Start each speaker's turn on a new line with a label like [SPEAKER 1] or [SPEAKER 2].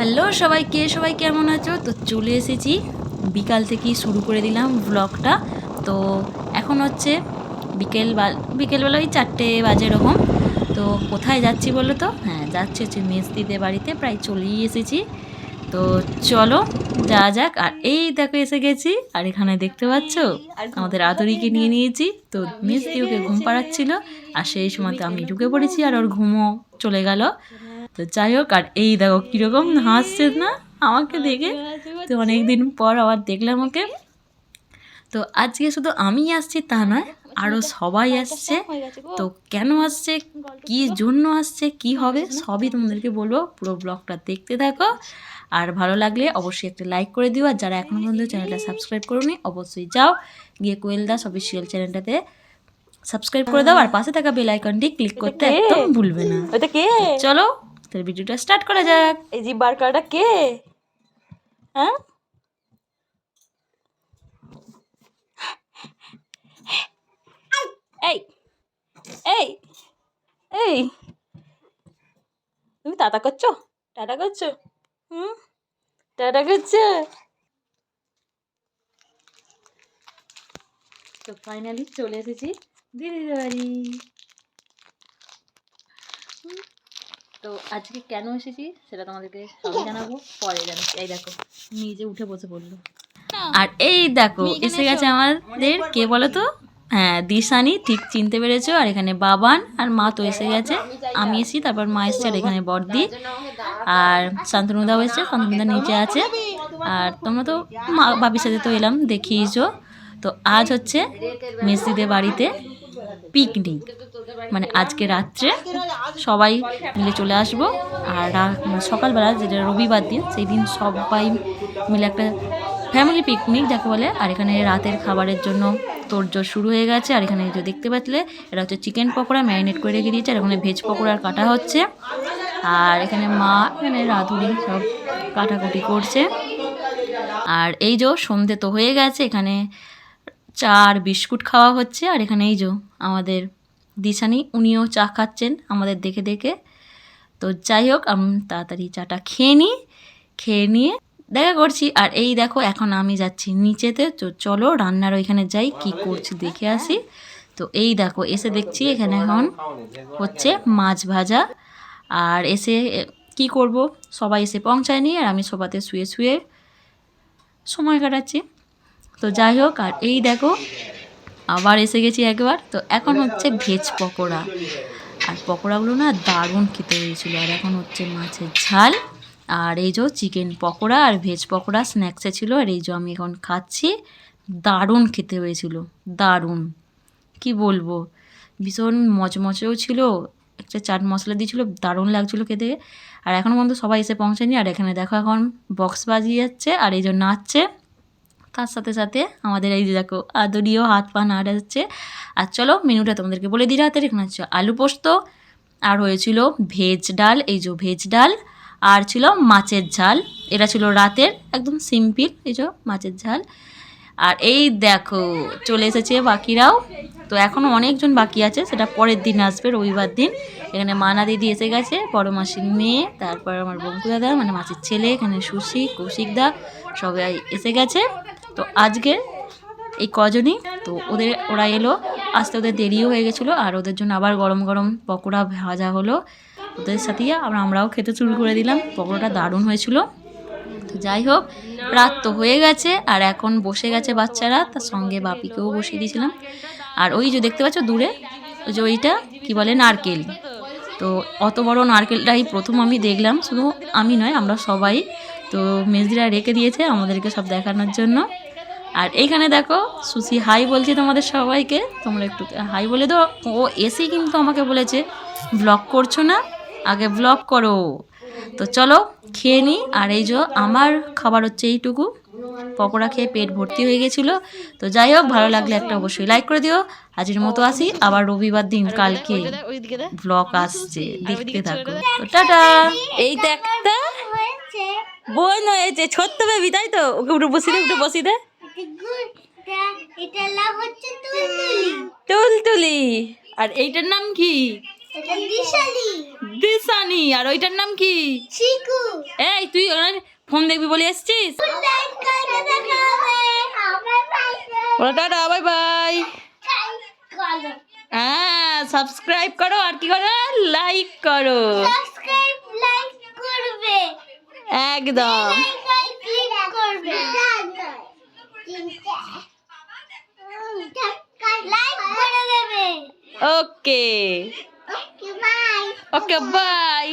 [SPEAKER 1] Hello সবাইকে, সবাই কেমন আছো? তো চলে এসেছি, বিকাল থেকেই শুরু করে দিলাম ব্লগটা। তো এখন হচ্ছে বিকেলবেলা ওই 4টে বাজে এরকম। তো কোথায় যাচ্ছি বলো তো? হ্যাঁ, যাচ্ছি হচ্ছে মেজদিদের বাড়িতে, প্রায় চলেই এসেছি। তো চলো যাওয়া যাক। আর এই দেখো এসে গেছি, আর এখানে দেখতে পাচ্ছ আমাদের আদরিকে নিয়ে নিয়েছি। তো মেজদি ওকে ঘুম পাড়াচ্ছিল, আর সেই সময় তো আমি ঢুকে পড়েছি, আর ওর ঘুমও চলে গেল। তো যাই হোক, আর এই দেখো কীরকম হাসছে না আমাকে দেখে। তো অনেকদিন পর আবার দেখলাম ওকে। তো আজকে শুধু আমি আসছি তা নয়, আরও সবাই আসছে। তো কেন আসছে, কী জন্য আসছে, কি হবে, সবই তোমাদেরকে বলবো। পুরো ব্লগটা দেখতে থাকো, আর ভালো লাগলে অবশ্যই একটা লাইক করে দিও। আর যারা এখনও পর্যন্ত চ্যানেলটা সাবস্ক্রাইব করোনি, অবশ্যই যাও গিয়ে কোয়েল দাস অফিসিয়াল চ্যানেলটাতে সাবস্ক্রাইব করে দাও, আর পাশে থাকা বেল আইকনটি ক্লিক করতে একদম ভুলবে না।
[SPEAKER 2] ওটা কে?
[SPEAKER 1] চলো তাহলে ভিডিওটা স্টার্ট করা যাক।
[SPEAKER 2] এই জিভ বার করাটা কে? হ্যাঁ, এই এই এই তুমি টাটা করছো? টাটা করছো? টাটা করছো?
[SPEAKER 1] তো ফাইনালি চলে এসেছি দিদিদের বাড়ি। তো আজকে কেন এসেছি সেটা তোমাদেরকে সবই জানাবো, পরে জানাচ্ছি। এই দেখো নিজে উঠে বসে পড়লো। আর এই দেখো এসে গেছে আমাদের, কে বলো তো? হ্যাঁ, দিশানি, ঠিক চিনতে পেরেছো। আর এখানে বাবান আর মা তো এসে গেছে, আমি এসেছি, তারপর মা এসছে, আর এখানে বড়দি আর শান্তনুদাও এসছে। শান্তনুদা নিচে আছে। আর তোমরা তো মা বাবির সাথে তো এলাম, দেখিয়েছো। তো আজ হচ্ছে মেসিদের বাড়িতে পিকনিক, মানে আজকে রাত্রে সবাই মিলে চলে আসবো। আর সকালবেলা, যেটা রবিবার দিন, সেই দিন সবাই মিলে একটা ফ্যামিলি পিকনিক যাকে বলে। আর এখানে রাতের খাবারের জন্য তোড়জোড় শুরু হয়ে গেছে। আর এখানে যে দেখতে পাচ্ছিলে, এটা হচ্ছে চিকেন পকোড়া, ম্যারিনেট করে রেখে দিয়েছে। আর এখানে ভেজ পকোড়া কাটা হচ্ছে। আর এখানে মা, এখানে রাঁধুনি সব কাটাকুটি করছে। আর এই যে সন্ধে তো হয়ে গেছে, এখানে চা আর বিস্কুট খাওয়া হচ্ছে। আর এখানে এই যে আমাদের দিশানি, উনিও চা খাচ্ছেন আমাদের দেখে দেখে। তো যাই হোক, আমি তাড়াতাড়ি চাটা খেয়ে নিয়ে দেখা করছি। আর এই দেখো এখন আমি যাচ্ছি নিচেতে। তো চলো রান্নার ওইখানে যাই, কি করছি দেখে আসি। তো এই দেখো এসে দেখছি এখানে এখন হচ্ছে মাছ ভাজা। আর এসে কি করব, সবাই এসে পৌঁছায়নি, আর আমি সোফাতে শুয়ে শুয়ে সময় কাটাচ্ছি। তো যাই হোক, আর এই দেখো আবার এসে গেছি একবার। তো এখন হচ্ছে ভেজ পকোড়া, আর পকোড়াগুলো না দারুণ খেতে হয়েছিল। আর এখন হচ্ছে মাছের ঝাল, আর এই যে চিকেন পকোড়া আর ভেজ পকোড়া স্ন্যাক্সে ছিল। আর এই যে আমি এখন খাচ্ছি, দারুণ খেতে হয়েছিল, দারুণ, কি বলবো, ভীষণ মচমচেও ছিল, একটা চাট মশলা দিয়েছিল, দারুণ লাগছিলো খেতে। আর এখনও পর্যন্ত সবাই এসে পৌঁছায়নি। আর এখানে দেখো এখন বক্স বাজিয়ে যাচ্ছে, আর এই যে নাচছে, তার সাথে সাথে আমাদের এই যে দেখো আদরিও হাত পা নাড়াচ্ছে। আর চলো মেনুটা তোমাদেরকে বলে দিই রাতের। এখানে হচ্ছে আলু পোস্ত, আর হয়েছিল ভেজ ডাল, এই যে ভেজ ডাল, আর ছিল মাছের ঝাল। এটা ছিল রাতের একদম সিম্পল, এই যে মাছের ঝাল। আর এই দেখো চলে এসেছে বাকিরাও। তো এখনও অনেকজন বাকি আছে, সেটা পরের দিন আসবে, রবিবার দিন। এখানে মানা দিদি এসে গেছে, বড় মাসির মেয়ে, তারপর আমার বঙ্কু দাদা মানে মাসির ছেলে, এখানে সুশি, কৌশিকদা সবাই এসে গেছে। তো আজকে এই কজনই, তো ওরা এলো, আসতে ওদের দেরিও হয়ে গেছিলো। আর ওদের জন্য আবার গরম গরম পকোড়া ভাজা হলো, ওদের সাথেই আমরাও খেতে শুরু করে দিলাম। পকোড়াটা দারুণ হয়েছিল। তো যাই হোক, রাত তো হয়ে গেছে, আর এখন বসে গেছে বাচ্চারা, তার সঙ্গে বাপিকেও বসিয়ে দিয়েছিলাম। আর ওই যে দেখতে পাচ্ছ দূরে, ওই যে ওইটা কী বলে, নারকেল। তো অত বড় নারকেলটাই প্রথম আমি দেখলাম, শুধু আমি নয়, আমরা সবাই। তো মেজদিরা রেখে দিয়েছে আমাদেরকে সব দেখানোর জন্য। আর এইখানে দেখো সুশি হাই বলছি তোমাদের সবাইকে, তোমরা একটু হাই বলে দাও। ও এসেই কিন্তু আমাকে বলেছে, ব্লগ করছো না, আগে ব্লগ করো। তো চলো খেয়ে নিই। আর এই যে আমার খাবার হচ্ছে এইটুকু, পকোড়া খেয়ে পেট ভর্তি হয়ে গেছিলো। তো যাই হোক, ভালো লাগলে একটা অবশ্যই লাইক করে দিও। আজকের মতো আসি, আবার রবিবার দিন কালকে ব্লগ আসছে, দেখতে থাকো। তো টাটা।
[SPEAKER 2] এই একটা বোন হয়েছে, ছোট্ট বেবি, তাই তো? ওকে উঠে বসি দে, উঠে বসি দে। তুলতুলি। আর এইটার নাম কি? দিশানি। আর ওইটার নাম কি? এই তুই ফোন দেখবি বলে এসছিস? ওরা টাটা, বাই বাই। হ্যাঁ, সাবস্ক্রাইব করো আর কি করো, লাইক করো। একদম। ওকে, ওকে, বাই।